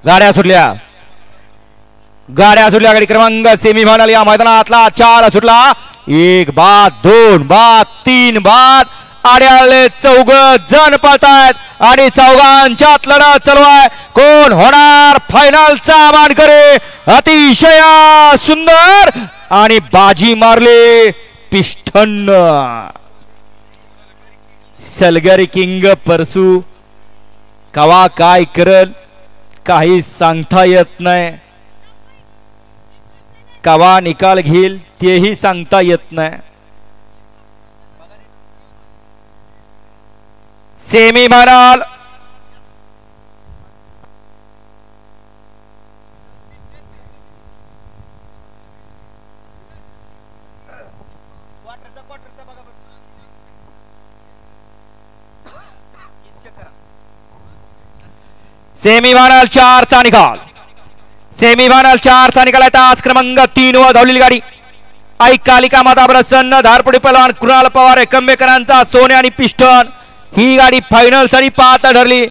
गाड्या सुटल्या गाडी क्रमांक सेमीफायनल या मैदानातला 4 सुटला. 1 बाद 2 बाद 3 बाद आड्याले 4 जण पळतायत आणि चौघांच्यात लढत चालू आहे. कोण होणार फायनलचा मानकरी. अतिशय सुंदर आणि बाजी मारली पिष्ठन. सलगरी किंग परसू कवा काय करल काही सांगता येत नाही. कवा निकाल घेईल तेही सांगता येत नाही. सेमीफायनल सेमीफायनल 4 चा निकाल. सेमीफायनल 4 चा निकाल आहे. तास क्रमांक 3 वर धावलेली गाडी आई कालिका माता प्रसन्न धारपुडी पहलवान कृणाल पवार एकंबेकरांचा सोने आणि पिस्टन ही गाडी फायनल साठी पात्र ठरली.